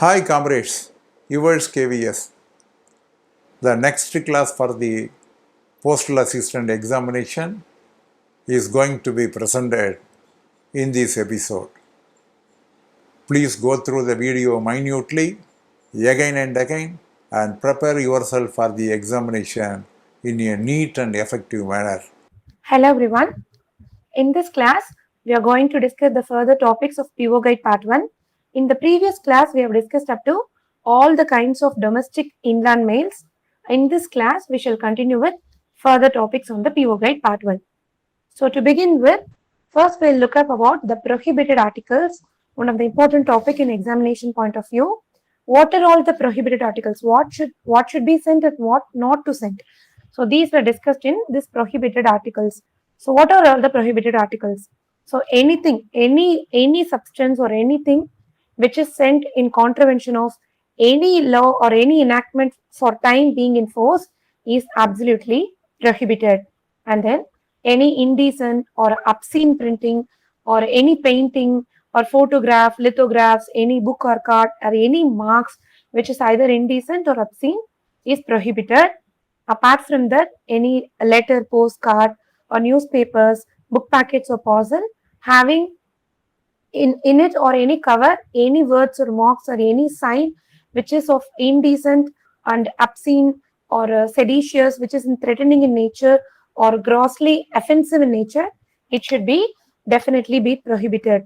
Hi comrades, yours Kayveeyes. The next class for the postal assistant examination is going to be presented in this episode. Please go through the video minutely again and again and prepare yourself for the examination in a neat and effective manner. Hello everyone. In this class, we are going to discuss the further topics of PO Guide Part 1. In the previous class, we have discussed up to all the kinds of domestic inland mails. In this class, we shall continue with further topics on the PO Guide Part 1. So to begin with, first we'll look up about the prohibited articles, one of the important topic in examination point of view. What are all the prohibited articles? What should be sent and what not to send? So these were discussed in this prohibited articles. So what are all the prohibited articles? So anything, any substance or anything which is sent in contravention of any law or any enactment for time being in force is absolutely prohibited. And then any indecent or obscene printing or any painting or photograph, lithographs, any book or card or any marks which is either indecent or obscene is prohibited. Apart from that, any letter, postcard or newspapers, book packets or parcel having in it or any cover, any words or marks or any sign which is of indecent and obscene or seditious, which is threatening in nature or grossly offensive in nature, it should be definitely be prohibited.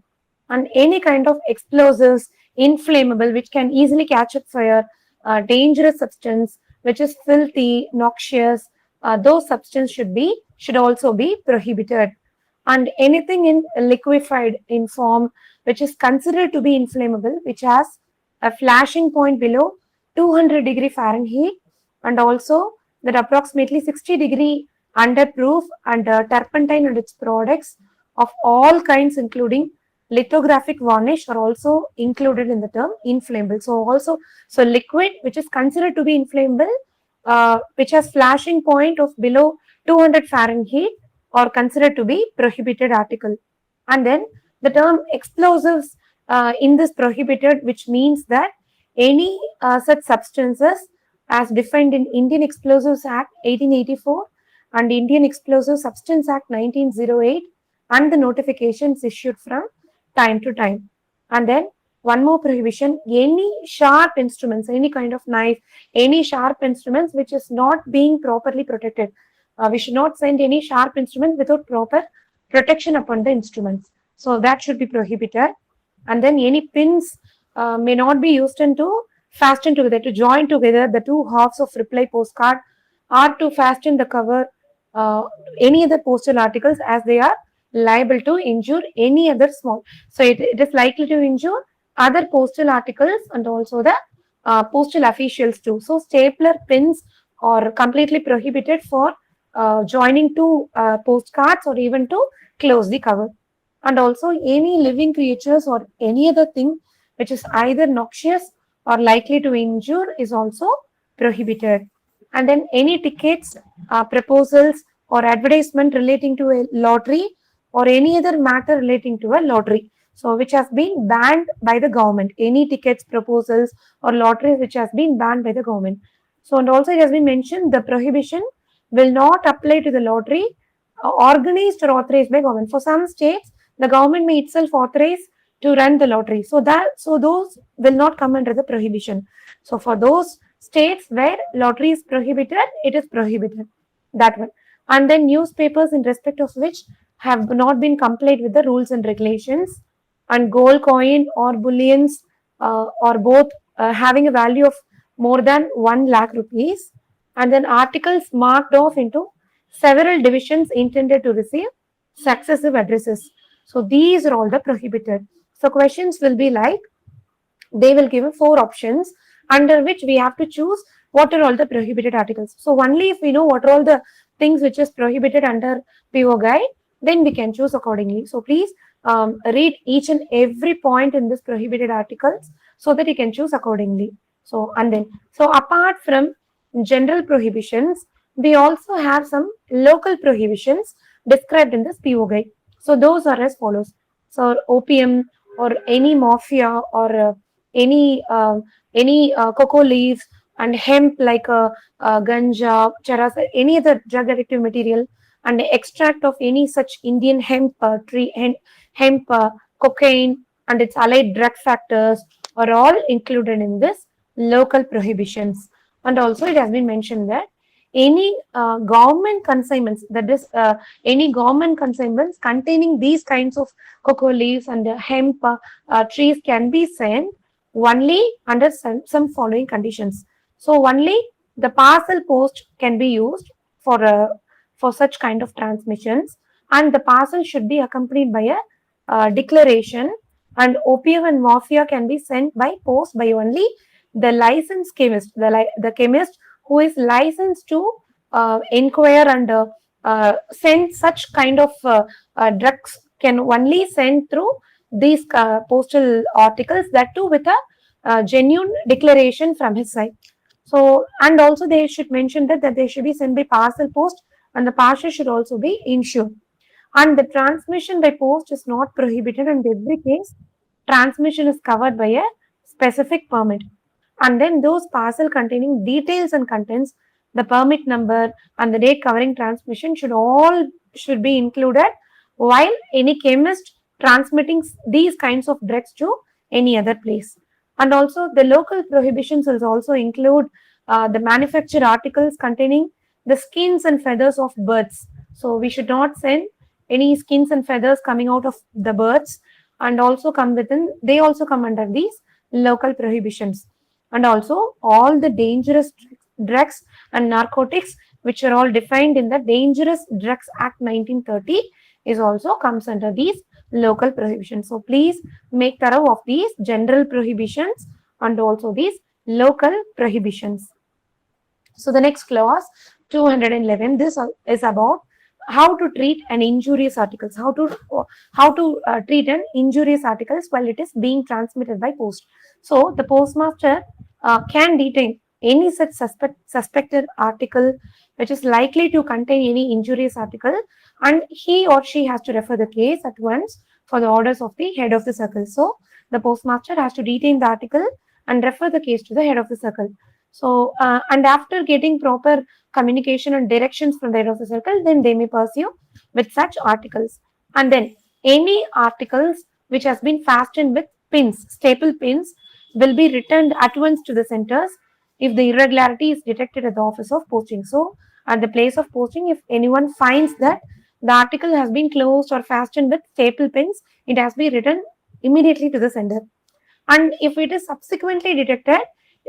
And any kind of explosives, inflammable, which can easily catch up fire, dangerous substance, which is filthy, noxious, those substances should also be prohibited. And anything in liquefied in form which is considered to be inflammable, which has a flashing point below 200 degree Fahrenheit, and also that approximately 60 degree under proof and turpentine and its products of all kinds including lithographic varnish are also included in the term inflammable. So liquid which is considered to be inflammable, which has flashing point of below 200 Fahrenheit or considered to be prohibited article. And then the term explosives in this prohibited, which means that any such substances as defined in Indian Explosives Act 1884 and Indian Explosive Substance Act 1908 and the notifications issued from time to time. And then one more prohibition, any sharp instruments, any kind of knife, any sharp instruments which is not being properly protected. We should not send any sharp instruments without proper protection upon the instruments. So that should be prohibited. And then any pins may not be used to fasten together, to join together the two halves of reply postcard or to fasten the cover any other postal articles, as they are liable to injure any other small. So it is likely to injure other postal articles and also the postal officials too. So stapler pins are completely prohibited for joining to postcards or even to close the cover. And also any living creatures or any other thing which is either noxious or likely to injure is also prohibited. And then any tickets, proposals or advertisement relating to a lottery or any other matter relating to a lottery, so which has been banned by the government, any tickets, proposals or lotteries which has been banned by the government. So and also it has been mentioned the prohibition will not apply to the lottery organized or authorized by government. For some states, the government may itself authorize to run the lottery. So those will not come under the prohibition. So for those states where lottery is prohibited, it is prohibited. That one. And then newspapers in respect of which have not been complied with the rules and regulations, and gold coin or bullions or both having a value of more than 1 lakh rupees, and then articles marked off into several divisions intended to receive successive addresses. So these are all the prohibited. So questions will be like, they will give 4 options under which we have to choose what are all the prohibited articles. So only if we know what are all the things which is prohibited under PO guide, then we can choose accordingly. So please read each and every point in this prohibited articles so that you can choose accordingly. So apart from general prohibitions, we also have some local prohibitions described in this PO guide. So those are as follows. So opium or any mafia or any cocoa leaves and hemp like ganja, charas, any other drug addictive material, and extract of any such Indian hemp tree, hemp cocaine, and its allied drug factors are all included in this local prohibitions. And also, it has been mentioned that any government consignments, that is, any government consignments containing these kinds of cocoa leaves and hemp trees can be sent only under some following conditions. So, only the parcel post can be used for for such kind of transmissions, and the parcel should be accompanied by a declaration, and opium and morphia can be sent by post by only the licensed chemist, the chemist who is licensed to inquire and send such kind of drugs can only send through these postal articles, that too with a genuine declaration from his side. So, and also they should mention that they should be sent by parcel post, and the parcel should also be insured. And the transmission by post is not prohibited, and in every case transmission is covered by a specific permit. And then those parcel containing details and contents, the permit number and the date covering transmission should be included, while any chemist transmitting these kinds of drugs to any other place. And also the local prohibitions will also include the manufactured articles containing the skins and feathers of birds. So we should not send any skins and feathers coming out of the birds, and also they also come under these local prohibitions. And also all the dangerous drugs and narcotics, which are all defined in the Dangerous Drugs Act 1930, is also comes under these local prohibitions. So please make thorough of these general prohibitions and also these local prohibitions. So the next clause 211, this is about how to treat an injurious articles, how to treat an injurious articles while it is being transmitted by post. So the postmaster can detain any such suspected article which is likely to contain any injurious article, and he or she has to refer the case at once for the orders of the head of the circle. So the postmaster has to detain the article and refer the case to the head of the circle. So and after getting proper communication and directions from the head of the circle, then they may pursue with such articles. And then any articles which has been fastened with pins, staple pins, will be returned at once to the centers if the irregularity is detected at the office of posting. So at the place of posting, if anyone finds that the article has been closed or fastened with staple pins, it has been returned immediately to the sender. And if it is subsequently detected,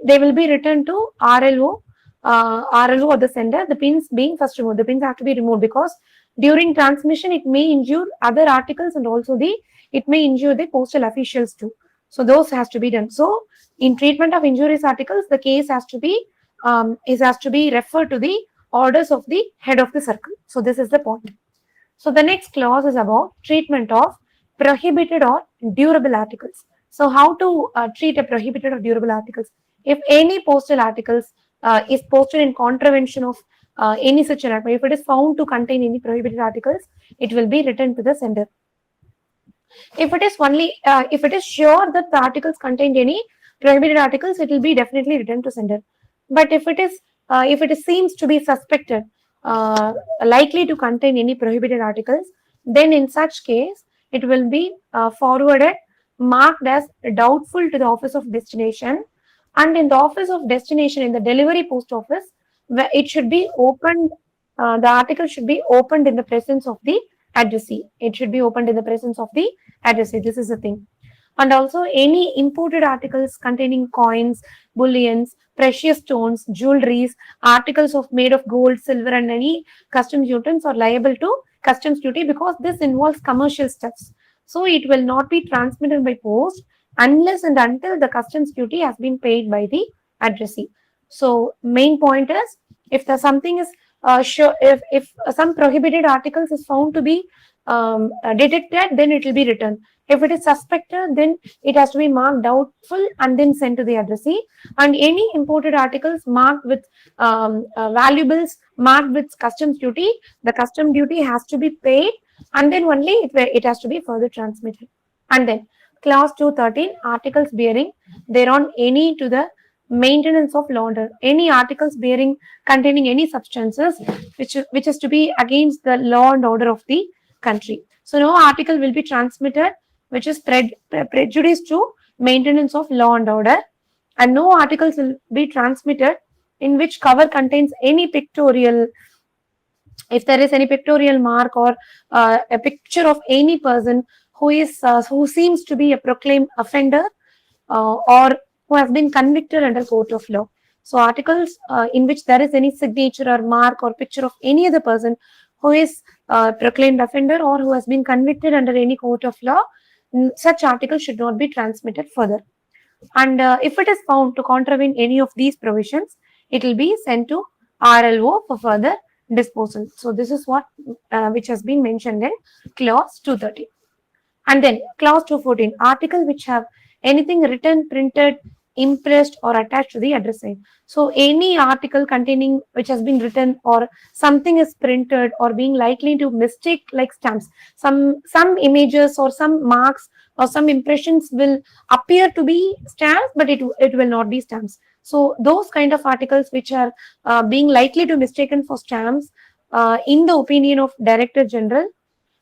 they will be returned to RLO or the sender, the pins being first removed. The pins have to be removed because during transmission it may injure other articles, and also it may injure the postal officials too. So those has to be done. So in treatment of injurious articles, the case has to be referred to the orders of the head of the circle. So this is the point. So the next clause is about treatment of prohibited or durable articles. So how to treat a prohibited or durable articles? If any postal articles is posted in contravention of any such enactment, if it is found to contain any prohibited articles, it will be returned to the sender. If it is sure that the articles contained any prohibited articles, it will be definitely returned to sender. But if it seems to be suspected, likely to contain any prohibited articles, then in such case it will be forwarded, marked as doubtful to the office of destination, and in the office of destination, in the delivery post office, where it should be opened. The article should be opened in the presence of the addressee. It should be opened in the presence of the addressee. This is the thing. And also any imported articles containing coins, bullions, precious stones, jewelries, articles made of gold, silver, and any customs duties are liable to customs duty, because this involves commercial stuffs. So it will not be transmitted by post unless and until the customs duty has been paid by the addressee. So main point is, if the something is if some prohibited articles is found to be detected, then it will be returned. If it is suspected, then it has to be marked doubtful and then sent to the addressee. And any imported articles marked with valuables marked with customs duty, the custom duty has to be paid, and then only it has to be further transmitted. And then Clause 213, articles bearing thereon any to the maintenance of law and order. Any articles bearing containing any substances which is to be against the law and order of the country. So no article will be transmitted which is prejudice to maintenance of law and order, and no articles will be transmitted in which cover contains any pictorial, if there is any pictorial mark or a picture of any person who seems to be a proclaimed offender or who has been convicted under court of law. So articles in which there is any signature or mark or picture of any other person who is proclaimed offender or who has been convicted under any court of law, such articles should not be transmitted further. And if it is found to contravene any of these provisions, it will be sent to RLO for further disposal. So this is what which has been mentioned in clause 230. And then clause 214, article which have anything written, printed, impressed or attached to the addressee. So any article containing which has been written or something is printed or being likely to mistake like stamps, some images or some marks or some impressions will appear to be stamps, but it will not be stamps. So those kind of articles which are being likely to mistaken for stamps, in the opinion of Director General,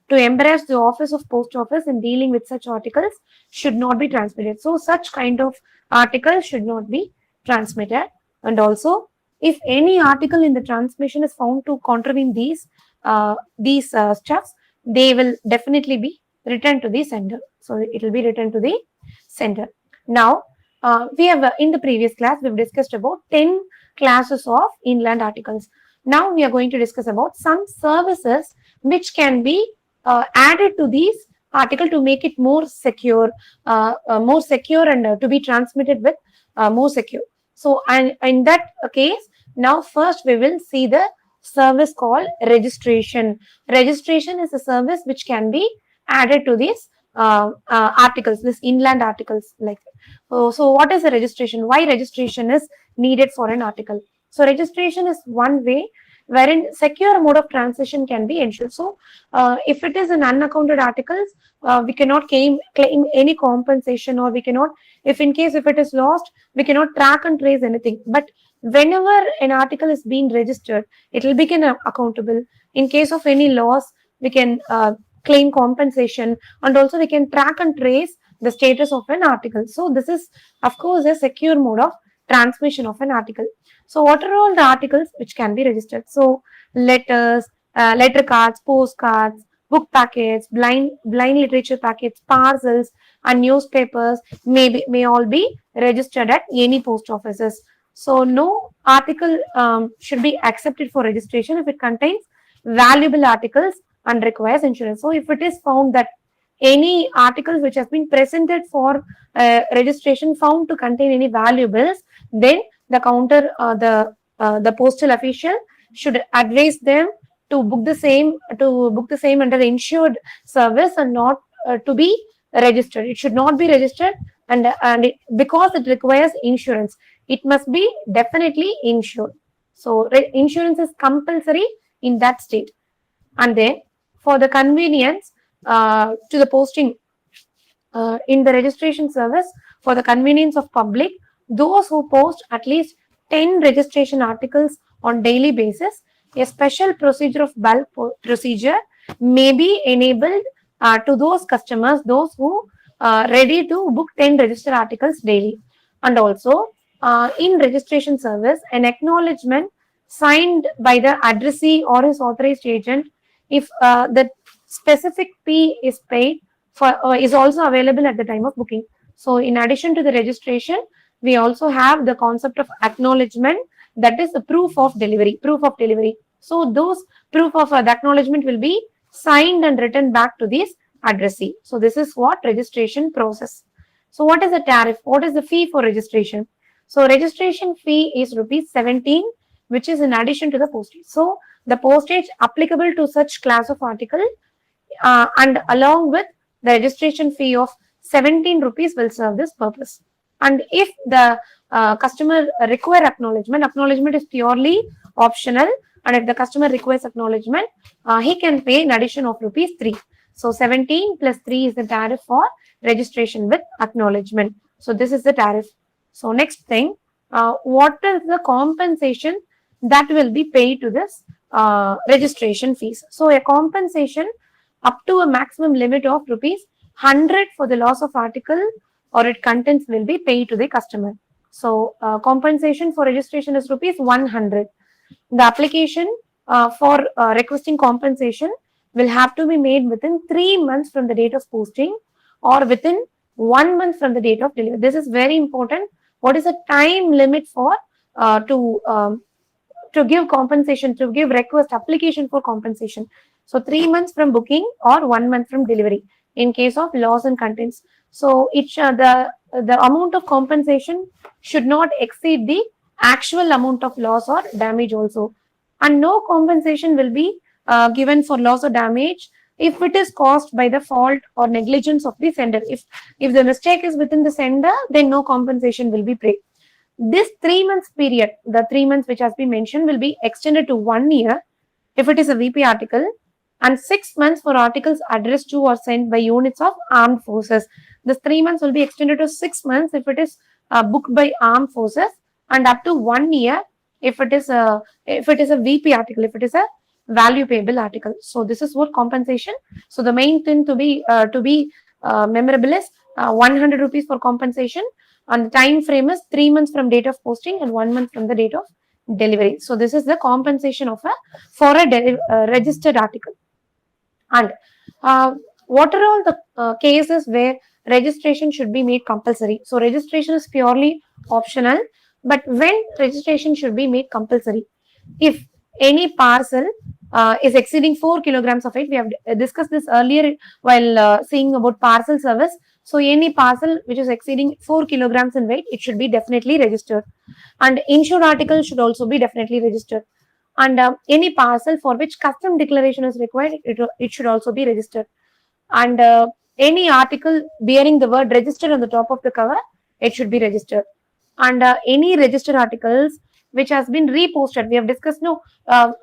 to embrace the office of post office in dealing with such articles should not be transmitted. So such kind of articles should not be transmitted. And also, if any article in the transmission is found to contravene these stuffs, they will definitely be returned to the sender. So it will be returned to the sender. Now, we have in the previous class we've discussed about 10 classes of inland articles. Now we are going to discuss about some services which can be added to these article to make it more secure and to be transmitted with more secure. So, and in that case, now first we will see the service called registration. Registration is a service which can be added to these articles, this inland articles like. So what is the registration? Why registration is needed for an article? So registration is one way wherein secure mode of transition can be ensured. So if it is an unaccounted articles, we cannot claim any compensation, or we cannot, if it is lost, we cannot track and trace anything. But whenever an article is being registered, it will become accountable. In case of any loss, we can claim compensation, and also we can track and trace the status of an article. So this is of course a secure mode of transmission of an article. So what are all the articles which can be registered? So letters, letter cards, postcards, book packets, blind literature packets, parcels, and newspapers may all be registered at any post offices. So no article should be accepted for registration if it contains valuable articles and requires insurance. So if it is found that any article which has been presented for registration found to contain any valuables, then the counter, the postal official should advise them to book the same under insured service and not to be registered. It should not be registered, and because it requires insurance, it must be definitely insured. So insurance is compulsory in that state. And then for the convenience to the posting in the registration service, for the convenience of public, those who post at least 10 registration articles on daily basis, a special procedure of bulk procedure may be enabled to those customers, those who are ready to book 10 registered articles daily. And also in registration service, an acknowledgement signed by the addressee or his authorized agent, if the specific fee is paid for, is also available at the time of booking. So in addition to the registration, we also have the concept of acknowledgement, that is the proof of delivery. So those proof of the acknowledgement will be signed and written back to this addressee. So this is what registration process. So what is the tariff? What is the fee for registration? So registration fee is ₹17, which is in addition to the postage. So the postage applicable to such class of article and along with the registration fee of ₹17 will serve this purpose. And if the customer require acknowledgement is purely optional, and if the customer requires acknowledgement, he can pay an addition of ₹3. So 17 plus 3 is the tariff for registration with acknowledgement. So this is the tariff. So next thing, what is the compensation that will be paid to this registration fees? So a compensation up to a maximum limit of rupees 100 for the loss of article or its contents will be paid to the customer. So compensation for registration is rupees 100. The application for requesting compensation will have to be made within 3 months from the date of posting or within 1 month from the date of delivery. This is very important. What is the time limit for to give compensation, to give request application for compensation? So 3 months from booking or 1 month from delivery in case of loss and contents. So the amount of compensation should not exceed the actual amount of loss or damage also. And no compensation will be given for loss or damage if it is caused by the fault or negligence of the sender. If the mistake is within the sender, then no compensation will be paid. This 3 months period, the 3 months which has been mentioned, will be extended to 1 year if it is a VP article, and 6 months for articles addressed to or sent by units of armed forces. This 3 months will be extended to 6 months if it is booked by armed forces, and up to 1 year if it is a VP article, if it is a value payable article. So this is what compensation. So the main thing to be memorable is 100 rupees for compensation, and the time frame is 3 months from date of posting and 1 month from the date of delivery. So this is the compensation of a registered article. And what are all the cases where registration should be made compulsory? So registration is purely optional, but when registration should be made compulsory? If any parcel is exceeding 4 kilograms of weight, we have discussed this earlier while seeing about parcel service. So any parcel which is exceeding 4 kilograms in weight, it should be definitely registered. And insured article should also be definitely registered. And any parcel for which custom declaration is required, it should also be registered. And any article bearing the word registered on the top of the cover, it should be registered. And any registered articles which has been reposted, we have discussed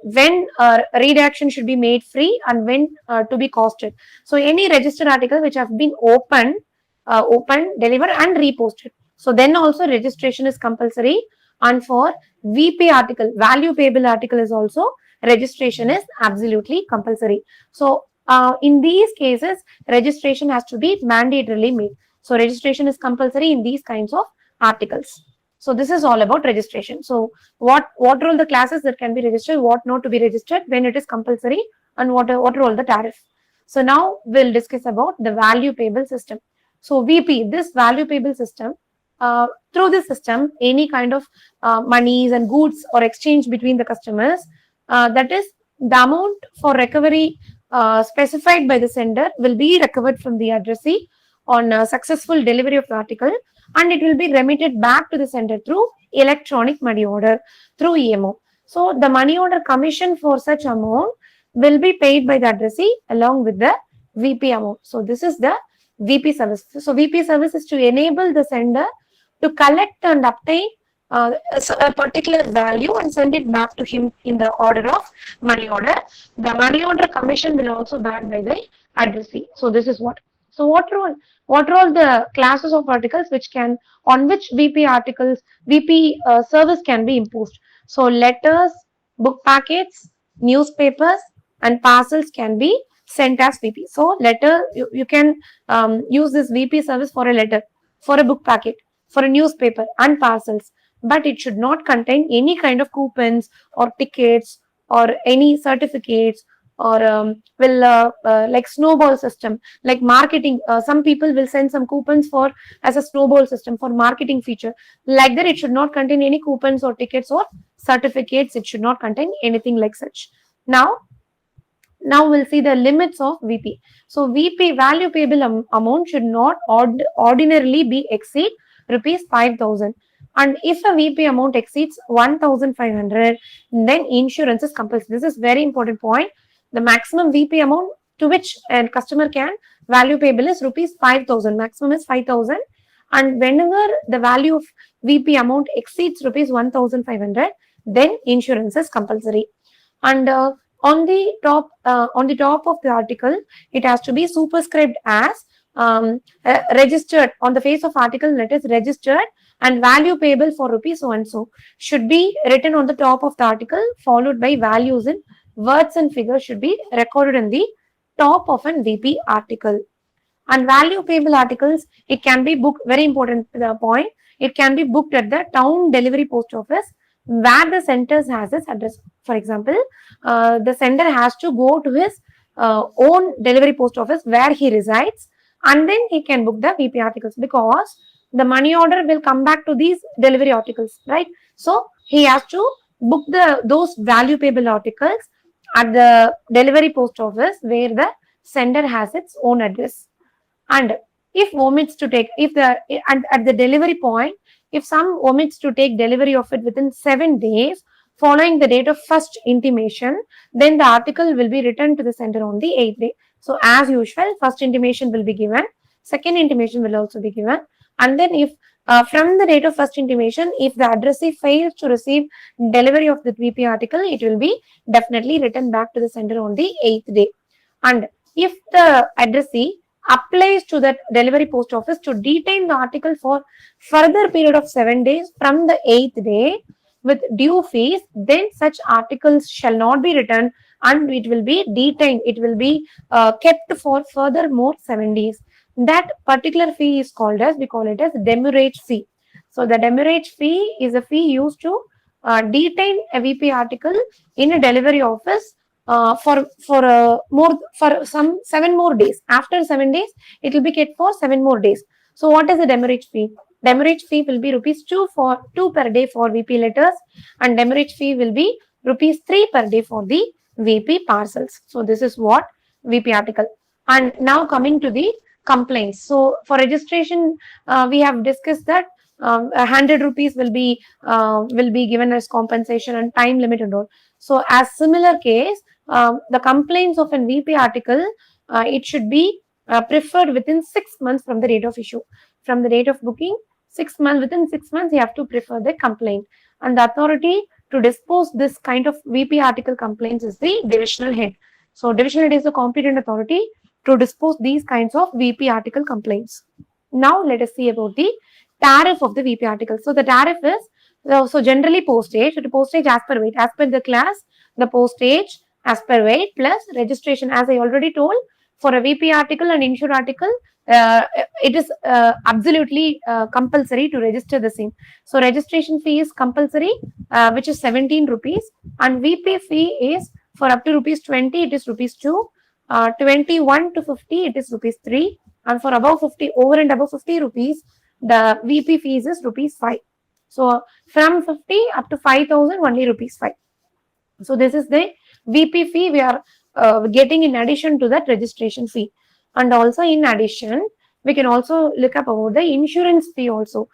when redaction should be made free and when to be costed. So any registered article which have been opened, delivered and reposted, so then also registration is compulsory. And for VP article, value payable article, is also registration is absolutely compulsory. So in these cases, registration has to be mandatorily made. So registration is compulsory in these kinds of articles. So this is all about registration. So what are all the classes that can be registered, what not to be registered, when it is compulsory, and what are all the tariff. So now we'll discuss about the value payable system. So VP, this value payable system, through this system, any kind of monies and goods or exchange between the customers, that is the amount for recovery specified by the sender will be recovered from the addressee on successful delivery of the article, and it will be remitted back to the sender through electronic money order through EMO. So the money order commission for such amount will be paid by the addressee along with the VP amount. So this is the VP service. So VP service is to enable the sender to collect and obtain a particular value and send it back to him in the order of money order. The money order commission will also backed by the addressee. So this is what. So what are all the classes of articles on which VP articles, VP service can be imposed? So letters, book packets, newspapers, and parcels can be sent as VP. So letter, you can use this VP service for a letter, for a book packet, for a newspaper and parcels, but it should not contain any kind of coupons or tickets or any certificates or like snowball system, like marketing. Some people will send some coupons for as a snowball system for marketing feature. Like that, it should not contain any coupons or tickets or certificates. It should not contain anything like such. Now we'll see the limits of VP. So VP, value payable amount, should not ordinarily be exceed rupees 5,000. And if a VP amount exceeds 1,500, then insurance is compulsory. This is very important point. The maximum VP amount to which a customer can value payable is rupees 5,000. Maximum is 5,000. And whenever the value of VP amount exceeds rupees 1,500, then insurance is compulsory. And On the top of the article, it has to be superscribed as registered. On the face of article, let us registered and value payable for rupees so and so should be written on the top of the article, followed by values in words and figures should be recorded in the top of an VP article. And value payable articles, it can be booked, very important point, it can be booked at the town delivery post office where the sender has his address. For example, the sender has to go to his own delivery post office where he resides, and then he can book the VP articles, because the money order will come back to these delivery articles, right? So he has to book those value payable articles at the delivery post office where the sender has its own address. And if omits to take, if the and at the delivery point, if some omits to take delivery of it within 7 days following the date of first intimation, then the article will be returned to the sender on the 8th day. So as usual, first intimation will be given, second intimation will also be given, and then if from the date of first intimation, if the addressee fails to receive delivery of the VP article, it will be definitely returned back to the sender on the 8th day. And if the addressee applies to that delivery post office to detain the article for further period of 7 days from the 8th day with due fees, then such articles shall not be returned and it will be detained. It will be kept for further more 7 days. That particular fee is called as, we call it as demurrage fee. So the demurrage fee is a fee used to detain a VP article in a delivery office for some 7 more days. After 7 days, it will be kept for 7 more days. So what is the demurrage fee? Demurrage fee will be rupees 2 per day for VP letters, and demurrage fee will be rupees 3 per day for the VP parcels. So this is what VP article. And now coming to the complaints. So for registration, we have discussed that 100 rupees will be given as compensation and time limit and all. So as similar case, the complaints of an VP article, it should be preferred within 6 months from the date of issue. From the date of booking, 6 months, within 6 months, you have to prefer the complaint. And the authority to dispose this kind of VP article complaints is the divisional head. So divisional head is the competent authority to dispose these kinds of VP article complaints. Now let us see about the tariff of the VP article. So the tariff is, so generally postage, so the postage as per weight, as per the class, the postage as per weight plus registration. As I already told, for a VP article and insure article, it is absolutely compulsory to register the same. So registration fee is compulsory, which is 17 rupees, and VP fee is for up to rupees 20, it is rupees 2, 21 to 50, it is rupees 3, and for above 50, over and above 50 rupees, the VP fees is rupees 5. So from 50 up to 5,000, only rupees 5. So this is the VP fee we are getting in addition to that registration fee. And also in addition, we can also look up about the insurance fee also.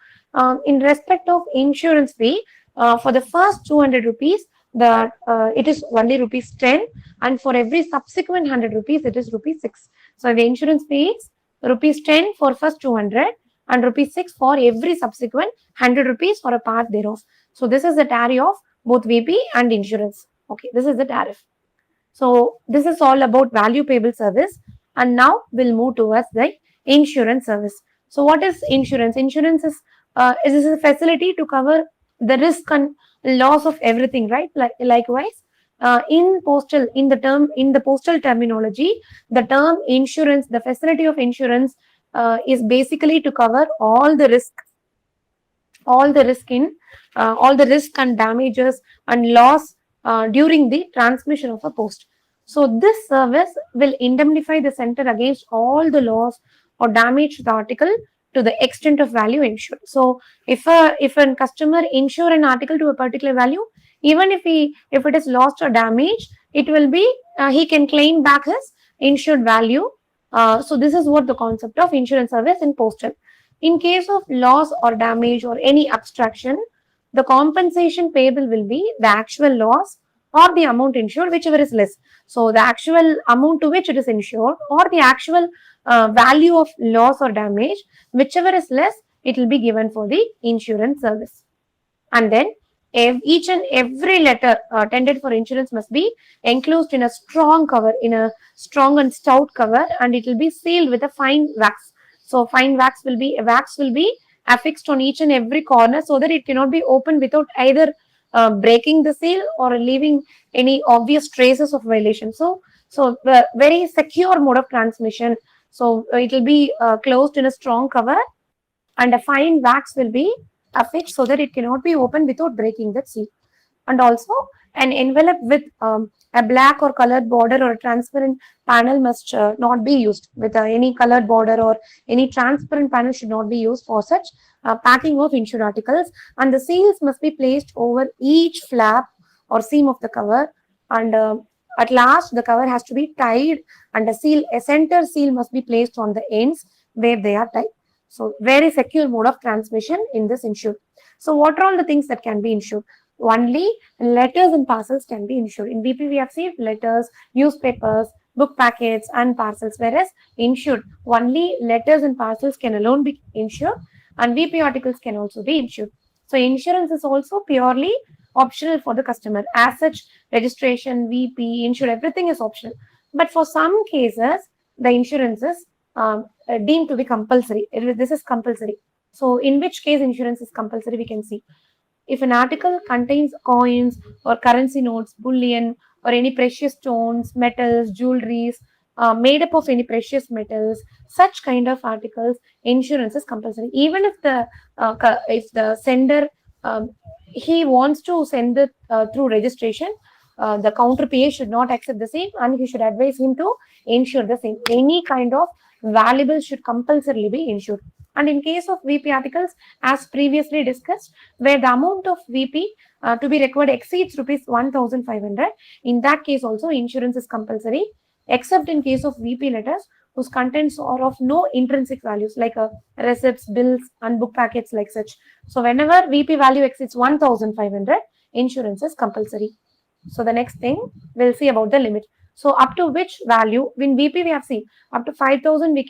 In respect of insurance fee, for the first 200 rupees, it is only rupees 10, and for every subsequent 100 rupees, it is rupees 6. So the insurance fee is rupees 10 for first 200 and rupees 6 for every subsequent 100 rupees for a part thereof. So this is the tariff of both VP and insurance. Okay, this is the tariff. So this is all about value payable service, and now we'll move towards the insurance service. So what is insurance? Insurance is a facility to cover the risk and loss of everything, right? Likewise, in the postal terminology, the term insurance, the facility of insurance is basically to cover all the risk and damages and loss during the transmission of a post. So this service will indemnify the center against all the loss or damage to the article to the extent of value insured. So if a customer insure an article to a particular value, even if it is lost or damaged, it will be he can claim back his insured value. So this is what the concept of insurance service in postal. In case of loss or damage or any abstraction, the compensation payable will be the actual loss or the amount insured, whichever is less. So the actual amount to which it is insured or the actual value of loss or damage, whichever is less, it will be given for the insurance service. And then each and every letter intended for insurance must be enclosed in a strong cover, in a strong and stout cover, and it will be sealed with a fine wax. So fine wax will be affixed on each and every corner so that it cannot be opened without either breaking the seal or leaving any obvious traces of violation. So the very secure mode of transmission. So it will be closed in a strong cover, and a fine wax will be affixed so that it cannot be opened without breaking that seal. And also an envelope with a black or colored border or a transparent panel must not be used with any colored border, or any transparent panel should not be used for such packing of insured articles. And the seals must be placed over each flap or seam of the cover, and at last the cover has to be tied, and a center seal must be placed on the ends where they are tied. So very secure mode of transmission in this insured. So what are all the things that can be insured? Only letters and parcels can be insured. In BP, we have seen letters, newspapers, book packets, and parcels, whereas insured, only letters and parcels can alone be insured, and VP articles can also be insured. So insurance is also purely optional for the customer. As such, registration, VP, insured, everything is optional. But for some cases, the insurance is deemed to be compulsory. This is compulsory. So in which case insurance is compulsory, we can see. If an article contains coins or currency notes, bullion, or any precious stones, metals, jewelries, made up of any precious metals, such kind of articles, insurance is compulsory. Even if the sender he wants to send it through registration, the counter PA should not accept the same, and he should advise him to insure the same. Any kind of valuables should compulsorily be insured. And in case of VP articles, as previously discussed, where the amount of VP to be required exceeds rupees 1,500, in that case also insurance is compulsory, except in case of VP letters whose contents are of no intrinsic values, like receipts, bills, and book packets, like such. So whenever VP value exceeds 1,500, insurance is compulsory. So the next thing we'll see about the limit. So up to which value, in VP we have seen up to 5,000 we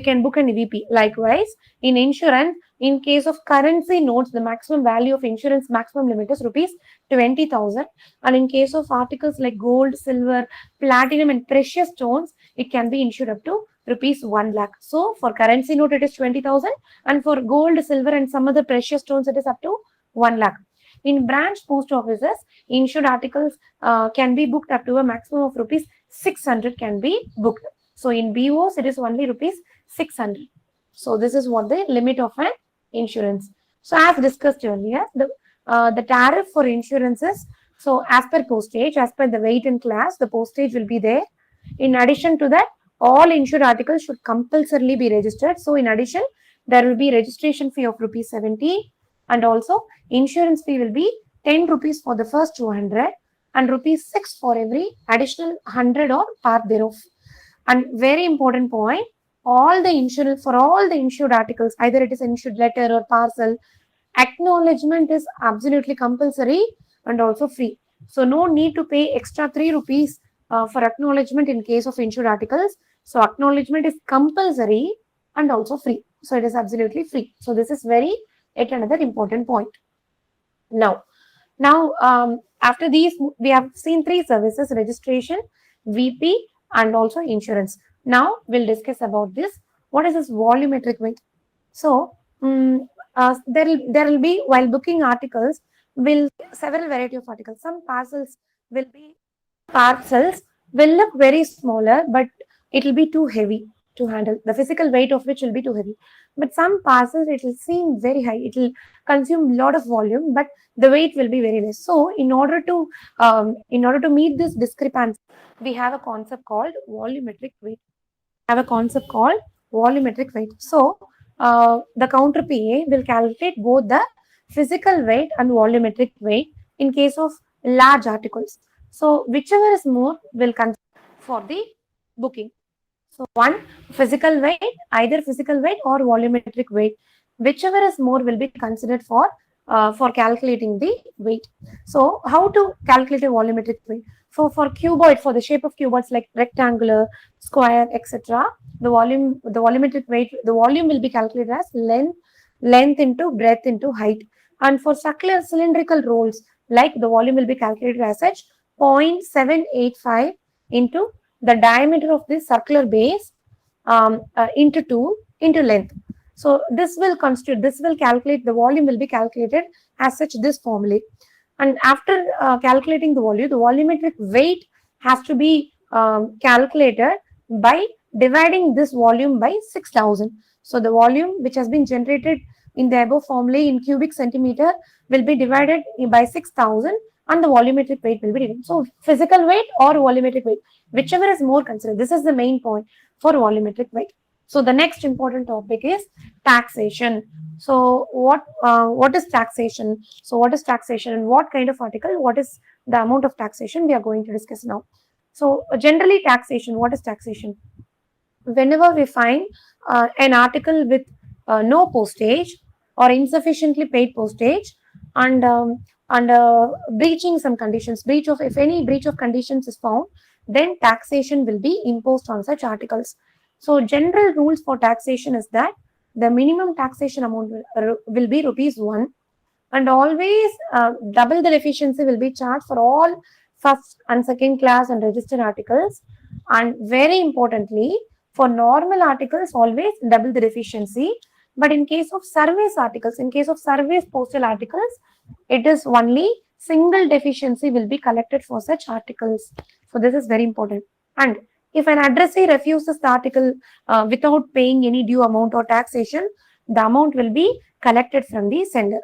can book an VP. Likewise, in insurance, in case of currency notes, the maximum value of insurance maximum limit is rupees 20,000. And in case of articles like gold, silver, platinum, and precious stones, it can be insured up to rupees 1 lakh. So for currency note, it is 20,000, and for gold, silver, and some other precious stones, it is up to 1 lakh. In branch post offices, insured articles can be booked up to a maximum of rupees 600 can be booked. So in BOs, it is only rupees 600. So this is what the limit of an insurance. So as discussed earlier, the tariff for insurance is, so as per postage, as per the weight and class, the postage will be there. In addition to that, all insured articles should compulsorily be registered. So in addition, there will be registration fee of rupees 70, and also insurance fee will be 10 rupees for the first 200 and rupees 6 for every additional 100 or part thereof. And very important point, all the insurance, for all the insured articles, either it is insured letter or parcel, acknowledgement is absolutely compulsory and also free. So no need to pay extra 3 rupees for acknowledgement in case of insured articles. So acknowledgement is compulsory and also free. So it is absolutely free. So this is yet another important point. Now, after these, we have seen 3 services: registration, VP, and also insurance. Now we'll discuss about this. What is this volumetric weight? So there will be, while booking articles, will several variety of articles. Some parcels will look very smaller, but it will be too heavy to handle. The physical weight of which will be too heavy. But some parcels, it will seem very high. It will consume a lot of volume, but the weight will be very less. So in order to meet this discrepancy, we have a concept called volumetric weight. So the counter PA will calculate both the physical weight and volumetric weight in case of large articles. So whichever is more will consider for the booking. So one, physical weight, either physical weight or volumetric weight, whichever is more will be considered for calculating the weight. So how to calculate a volumetric weight? For cuboid, for the shape of cuboids like rectangular, square, etc., the volumetric weight, the volume will be calculated as length into breadth into height. And for circular cylindrical rolls, like the volume will be calculated as such 0.785 into the diameter of this circular base into 2 into length. So this will constitute, this will calculate, the volume will be calculated as such this formula. And after calculating the volumetric weight has to be calculated by dividing this volume by 6,000. So the volume which has been generated in the above formula in cubic centimeter will be divided by 6,000 and the volumetric weight will be divided. So physical weight or volumetric weight, whichever is more considered. This is the main point for volumetric weight. So the next important topic is taxation. So what is taxation? So what is taxation and what kind of article? What is the amount of taxation we are going to discuss now? So generally taxation, what is taxation? Whenever we find an article with no postage or insufficiently paid postage and breaching some conditions, if any breach of conditions is found, then taxation will be imposed on such articles. So general rules for taxation is that the minimum taxation amount will be rupees 1, and always double the deficiency will be charged for all first and second class and registered articles. And very importantly, for normal articles, always double the deficiency. But in case of service articles, in case of service postal articles, it is only single deficiency will be collected for such articles. So this is very important. And if an addressee refuses the article without paying any due amount or taxation, the amount will be collected from the sender.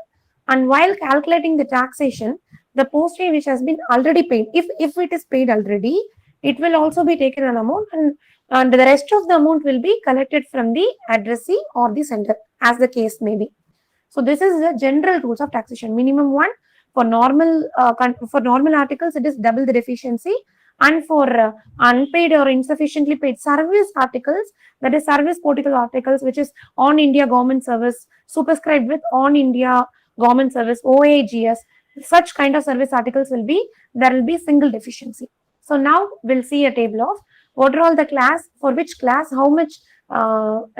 And while calculating the taxation, the postage which has been already paid, if it is paid already, it will also be taken an amount, and the rest of the amount will be collected from the addressee or the sender, as the case may be. So this is the general rules of taxation. Minimum 1 for normal articles, it is double the deficiency, and for unpaid or insufficiently paid service articles, that is service political articles, which is on India government service, superscribed with on India government service, OAGS, such kind of service articles there will be single deficiency. So now we'll see a table of what are all the class, for which class how much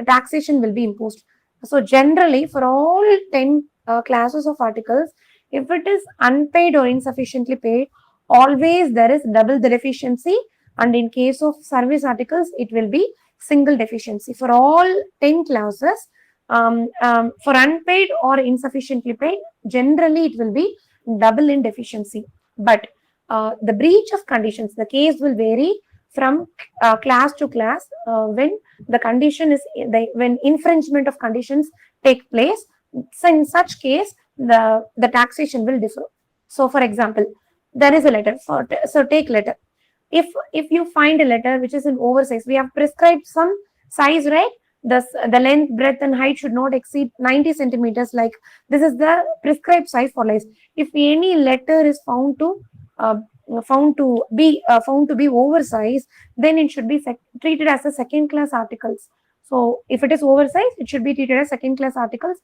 taxation will be imposed. So generally for all 10 classes of articles, if it is unpaid or insufficiently paid, always there is double the deficiency, and in case of service articles, it will be single deficiency. For all 10 classes, for unpaid or insufficiently paid, generally it will be double in deficiency. But the breach of conditions, the case will vary from class to class when the condition is when infringement of conditions take place. So in such case, the taxation will differ. So for example, there is a letter. So take letter. If you find a letter which is in oversize, we have prescribed some size, right? The length, breadth, and height should not exceed 90 centimeters. Like this is the prescribed size for lice. If any letter is found to be oversized, then it should be treated as a second class articles. So if it is oversized, it should be treated as second class articles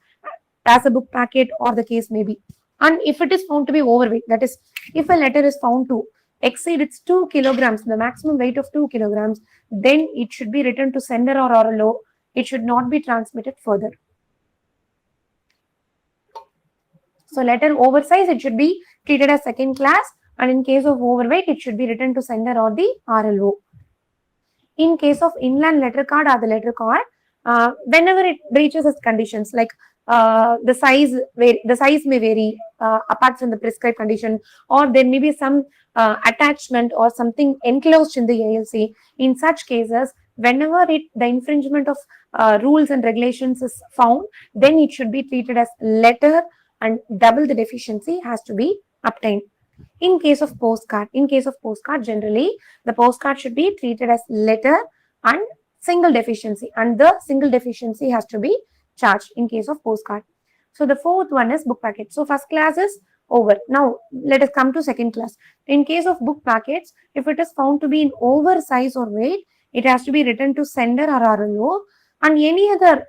as a book packet or the case may be. And if it is found to be overweight, that is, if a letter is found to exceed its 2 kilograms, the maximum weight of 2 kilograms, then it should be returned to sender or RLO. It should not be transmitted further. So letter oversized, it should be treated as second class, and in case of overweight, it should be returned to sender or the RLO. In case of inland letter card or the letter card, whenever it breaches its conditions, like the size may vary apart from the prescribed condition, or there may be some attachment or something enclosed in the ALC. In such cases, whenever the infringement of rules and regulations is found, then it should be treated as letter, and double the deficiency has to be obtained. In case of postcard, generally the postcard should be treated as letter and single deficiency, and the single deficiency has to be charged in case of postcard. So the fourth one is book packet. So first class is over. Now let us come to second class. In case of book packets, if it is found to be in oversize or weight, it has to be returned to sender or RLO. And any other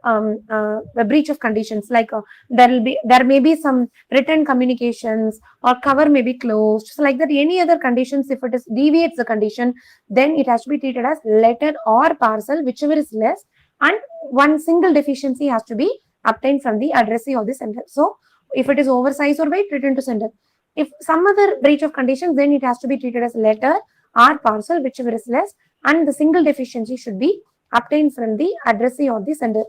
breach of conditions, like there may be some written communications or cover may be closed. So like that, any other conditions, if it is deviates the condition, then it has to be treated as letter or parcel, whichever is less, and one single deficiency has to be obtained from the addressee or the sender. So If it is oversize or weight, return to sender. If some other breach of conditions, then it has to be treated as letter or parcel, whichever is less, and the single deficiency should be obtained from the addressee or the sender.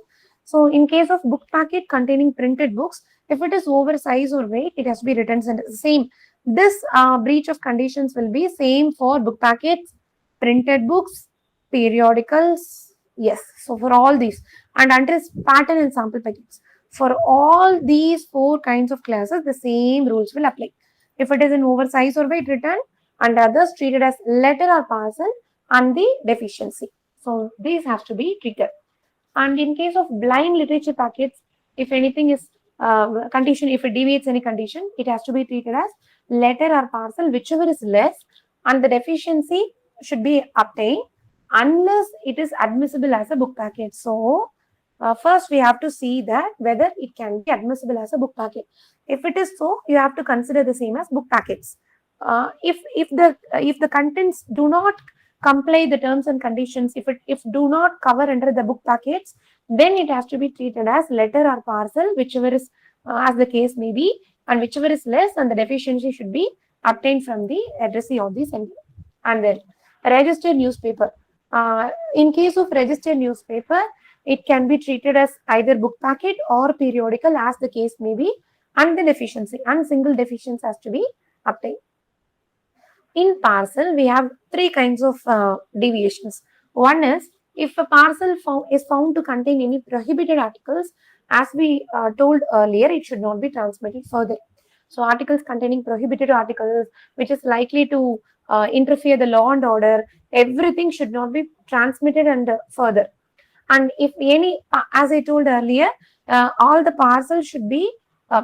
So in case of book packet containing printed books, if it is oversize or weight, it has to be returned sender. Same. This breach of conditions will be same for book packets, printed books, periodicals. Yes. So for all these, and address pattern and sample packets. For all these 4 kinds of classes, the same rules will apply. If it is in oversize or weight, return, and others treated as letter or parcel and the deficiency. So these have to be treated. And in case of blind literature packets, if anything is condition, if it deviates any condition, it has to be treated as letter or parcel, whichever is less, and the deficiency should be obtained unless it is admissible as a book packet. So first we have to see that whether it can be admissible as a book packet. If it is so, you have to consider the same as book packets. If the contents do not comply the terms and conditions, if do not cover under the book packets, then it has to be treated as letter or parcel, whichever is as the case may be, and whichever is less, and the deficiency should be obtained from the addressee or the sender. And then registered newspaper. In case of registered newspaper, it can be treated as either book packet or periodical as the case may be, and the deficiency and single deficiency has to be obtained. In parcel, we have 3 kinds of deviations. One is if a parcel is found to contain any prohibited articles, as we told earlier, it should not be transmitted further. So articles containing prohibited articles, which is likely to interfere the law and order, everything should not be transmitted and further. And if any, as I told earlier, all the parcels should be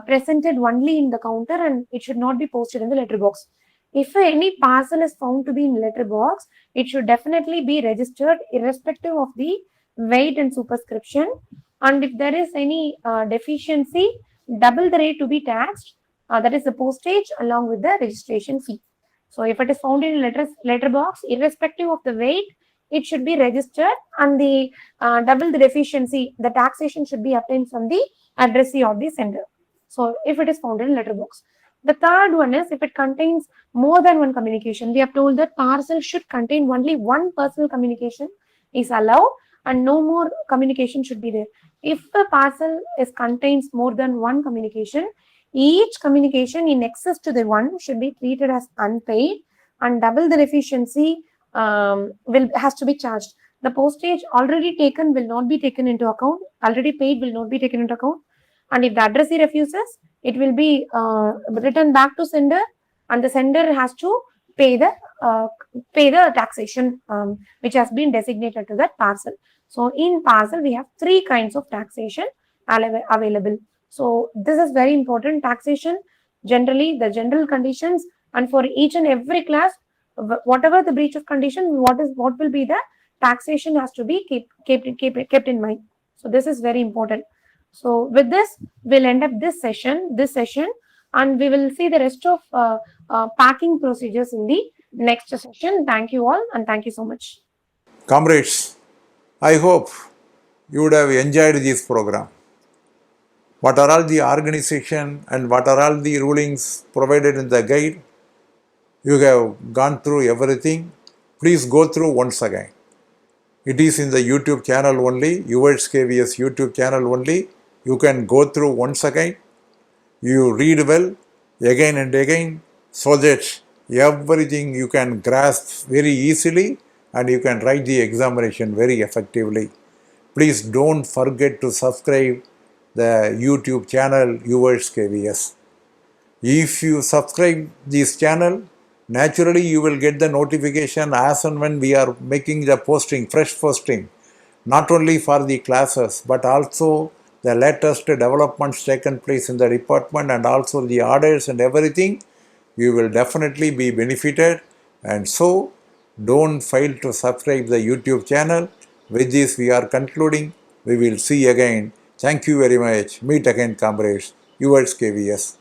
presented only in the counter, and it should not be posted in the letter box. If any parcel is found to be in letter box, it should definitely be registered irrespective of the weight and superscription. And if there is any deficiency, double the rate to be taxed, that is the postage along with the registration fee. So if it is found in letter box, irrespective of the weight, it should be registered, and the double the deficiency, the taxation should be obtained from the addressee or the sender. So if it is found in letter box. The third one is if it contains more than one communication. We have told that parcel should contain only one personal communication is allowed, and no more communication should be there. If the parcel contains more than one communication, each communication in excess to the one should be treated as unpaid, and double the deficiency has to be charged. The postage already taken will not be taken into account. Already paid will not be taken into account. And if the addressee refuses, it will be returned back to sender, and the sender has to pay the taxation which has been designated to that parcel. So in parcel, we have 3 kinds of taxation available. So this is very important. Taxation, generally the general conditions, and for each and every class, whatever the breach of condition, what will be the taxation has to be kept in mind. So this is very important. So with this, we'll end up this session, and we will see the rest of packing procedures in the next session. Thank you all, and thank you so much. Comrades, I hope you would have enjoyed this program. What are all the organization and what are all the rulings provided in the guide? You have gone through everything. Please go through once again. It is in the YouTube channel only, yours Kayveeyes YouTube channel only. You can go through once again. You read well again and again, so that everything you can grasp very easily, and you can write the examination very effectively. Please don't forget to subscribe the YouTube channel yours Kayveeyes. If you subscribe this channel, naturally you will get the notification as and when we are making the posting, fresh posting, not only for the classes but also the latest developments taken place in the department, and also the orders and everything. You will definitely be benefited, and so don't fail to subscribe the YouTube channel. With this we are concluding. We will see again. Thank you very much. Meet again, comrades. Yours Kayveeyes.